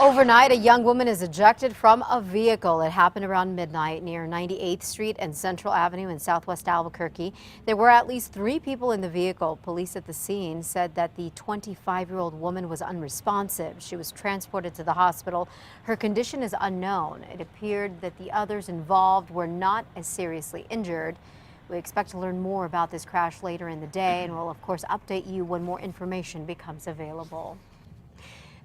Overnight, a young woman is ejected from a vehicle. It happened around midnight near 98th Street and Central Avenue in southwest Albuquerque. There were at least 3 people in the vehicle. Police at the scene said that the 25-year-old woman was unresponsive. She was transported to the hospital. Her condition is unknown. It appeared that the others involved were not as seriously injured. We expect to learn more about this crash later in the day, and we'll of course update you when more information becomes available.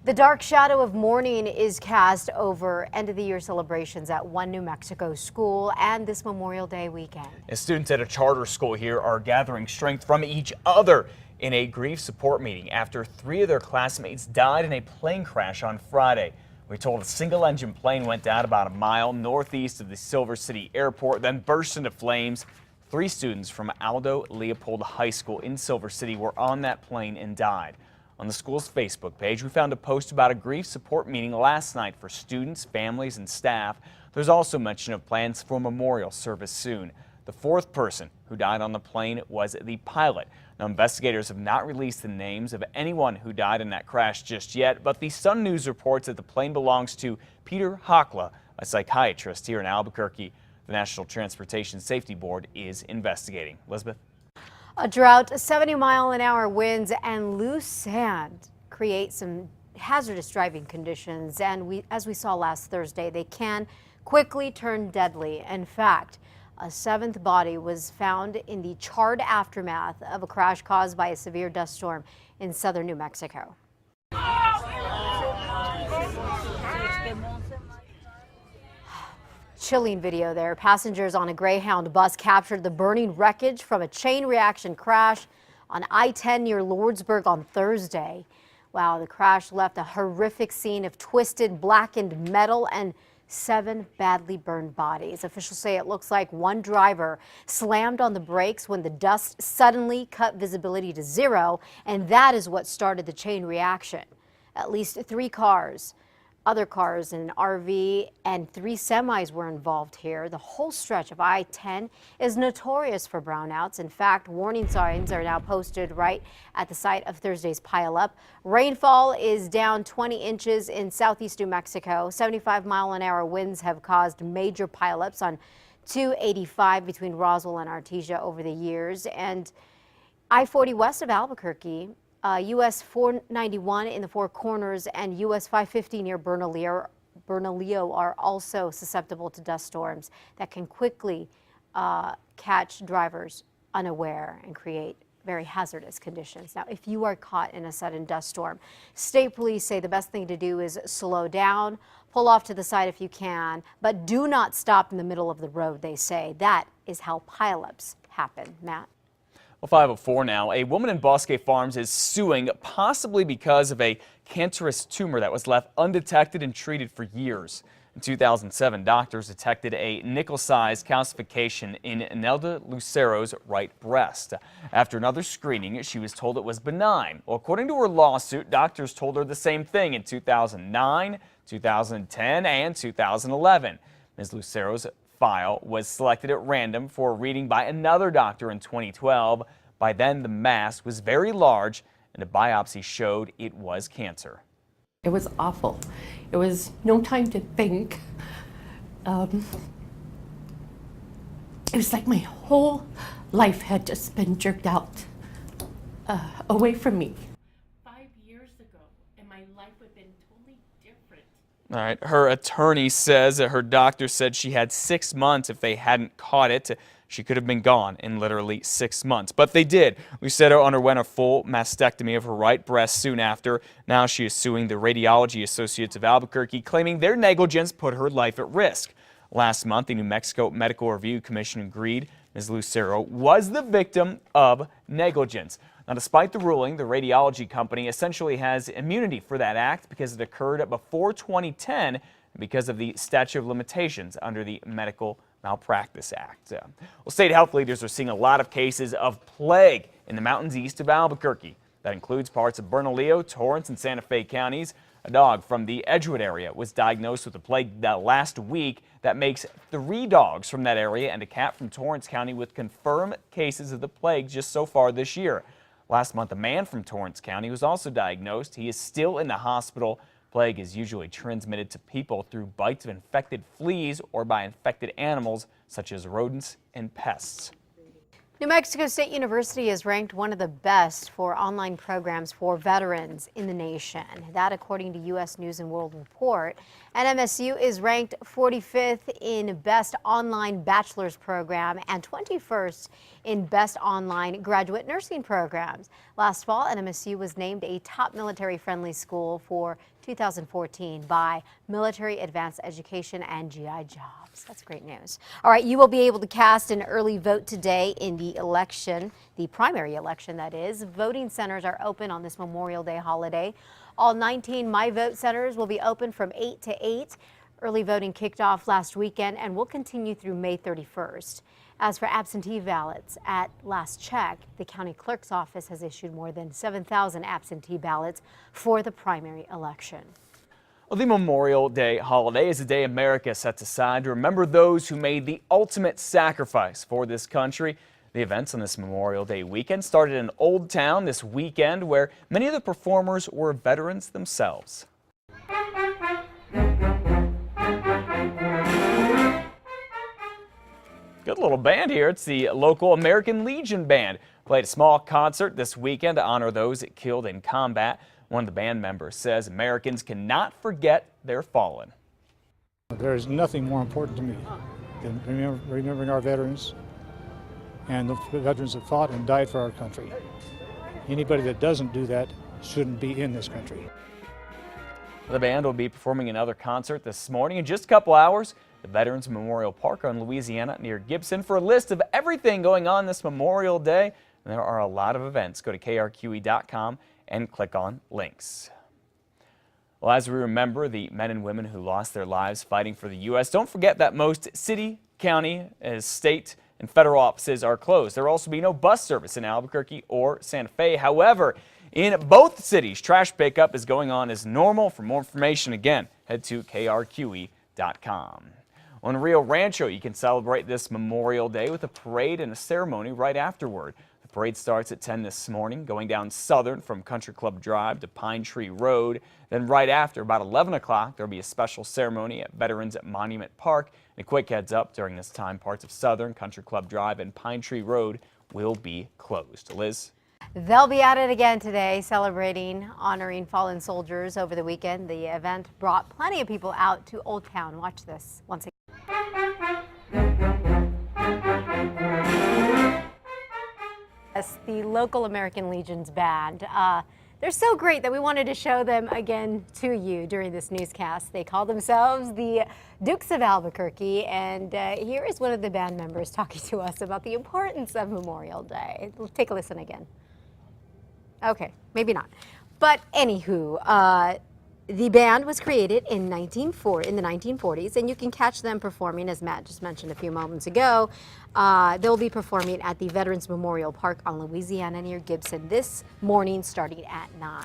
The dark shadow of mourning is cast over end-of-the-year celebrations at one New Mexico school and this Memorial Day weekend. As students at a charter school here are gathering strength from each other in a grief support meeting after 3 of their classmates died in a plane crash on Friday. We're told a single-engine plane went down about a mile northeast of the Silver City Airport, then burst into flames. 3 students from Aldo Leopold High School in Silver City were on that plane and died. On the school's Facebook page, we found a post about a grief support meeting last night for students, families, and staff. There's also mention of plans for a memorial service soon. The 4th person who died on the plane was the pilot. Now, investigators have not released the names of anyone who died in that crash just yet, but the Sun News reports that the plane belongs to Peter Hockla, a psychiatrist here in Albuquerque. The National Transportation Safety Board is investigating. Elizabeth? A drought, 70-mile-an-hour winds, and loose sand create some hazardous driving conditions. And as we saw last Thursday, they can quickly turn deadly. In fact, a 7th body was found in the charred aftermath of a crash caused by a severe dust storm in southern New Mexico. Chilling video there. Passengers on a Greyhound bus captured the burning wreckage from a chain reaction crash on I-10 near Lordsburg on Thursday. Wow, the crash left a horrific scene of twisted, blackened metal and 7 badly burned bodies. Officials say it looks like one driver slammed on the brakes when the dust suddenly cut visibility to 0, and that is what started the chain reaction. At least 3 cars, other cars, an RV, and 3 semis were involved here. The whole stretch of I-10 is notorious for brownouts. In fact, warning signs are now posted right at the site of Thursday's pileup. Rainfall is down 20 inches in southeast New Mexico. 75-mile-an-hour winds have caused major pileups on 285 between Roswell and Artesia over the years. And I-40 west of Albuquerque, US 491 in the Four Corners, and US 550 near Bernalillo are also susceptible to dust storms that can quickly catch drivers unaware and create very hazardous conditions. Now, if you are caught in a sudden dust storm, state police say the best thing to do is slow down, pull off to the side if you can, but do not stop in the middle of the road, they say. That is how pileups happen. Matt? Well, 5:04 now. A woman in Bosque Farms is suing possibly because of a cancerous tumor that was left undetected and treated for years. In 2007, doctors detected a nickel-sized calcification in Nelda Lucero's right breast. After another screening, she was told it was benign. Well, according to her lawsuit, doctors told her the same thing in 2009, 2010, and 2011. Ms. Lucero's file was selected at random for a reading by another doctor in 2012. By then, the mass was very large, and a biopsy showed it was cancer. It was awful. It was no time to think. It was like my whole life had just been jerked out away from me. 5 years ago, and my life would have been totally different. All right. Her attorney says that her doctor said she had 6 months. If they hadn't caught it, she could have been gone in literally 6 months. But they did. Lucero underwent a full mastectomy of her right breast soon after. Now she is suing the Radiology Associates of Albuquerque, claiming their negligence put her life at risk. Last month, the New Mexico Medical Review Commission agreed Ms. Lucero was the victim of negligence. Now, despite the ruling, the radiology company essentially has immunity for that act because it occurred before 2010 and because of the statute of limitations under the Medical Malpractice Act. Well, state health leaders are seeing a lot of cases of plague in the mountains east of Albuquerque. That includes parts of Bernalillo, Torrance, and Santa Fe counties. A dog from the Edgewood area was diagnosed with the plague last week. That makes 3 dogs from that area and a cat from Torrance County with confirmed cases of the plague just so far this year. Last month, a man from Torrance County was also diagnosed. He is still in the hospital. plague is usually transmitted to people through bites of infected fleas or by infected animals such as rodents and pests. New Mexico State University is ranked one of the best for online programs for veterans in the nation. That according to U.S. News and World Report. And MSU is ranked 45th in Best Online Bachelor's Program and 21st in Best Online Graduate Nursing Programs. Last fall, NMSU was named a top military-friendly school for 2014 by Military Advanced Education and GI Jobs. That's great news. All right, you will be able to cast an early vote today in the election, the primary election that is. Voting centers are open on this Memorial Day holiday. All 19 My Vote centers will be open from 8 to 8. Early voting kicked off last weekend and will continue through May 31st. As for absentee ballots, at last check, the county clerk's office has issued more than 7,000 absentee ballots for the primary election. Well, the Memorial Day holiday is a day America sets aside to remember those who made the ultimate sacrifice for this country. The events on this Memorial Day weekend started in Old Town this weekend, where many of the performers were veterans themselves. Good little band here. It's the local American Legion Band. Played a small concert this weekend to honor those killed in combat. One of the band members says Americans cannot forget their fallen. There is nothing more important to me than remembering our veterans and the veterans that fought and died for our country. Anybody that doesn't do that shouldn't be in this country. The band will be performing another concert this morning in just a couple hours. The Veterans Memorial Park on Louisiana near Gibson. For a list of everything going on this Memorial Day, there are a lot of events. Go to KRQE.com and click on links. Well, as we remember the men and women who lost their lives fighting for the U.S., don't forget that most city, county, state, and federal offices are closed. There will also be no bus service in Albuquerque or Santa Fe. However, in both cities, trash pickup is going on as normal. For more information, again, head to KRQE.com. On Rio Rancho, you can celebrate this Memorial Day with a parade and a ceremony right afterward. The parade starts at 10 this morning, going down Southern from Country Club Drive to Pine Tree Road. Then right after, about 11 o'clock, there will be a special ceremony at Veterans Monument Park. And a quick heads up, during this time, parts of Southern, Country Club Drive, and Pine Tree Road will be closed. Liz? They'll be at it again today, celebrating, honoring fallen soldiers over the weekend. The event brought plenty of people out to Old Town. Watch this once again. Yes, the local American Legion's band. They're so great that we wanted to show them again to you during this newscast. They call themselves the Dukes of Albuquerque, and here is one of the band members talking to us about the importance of Memorial Day. We'll take a listen again. Okay, maybe not. But anywho, the band was created in the 1940s, and you can catch them performing, as Matt just mentioned a few moments ago. They'll be performing at the Veterans Memorial Park on Louisiana near Gibson this morning starting at 9.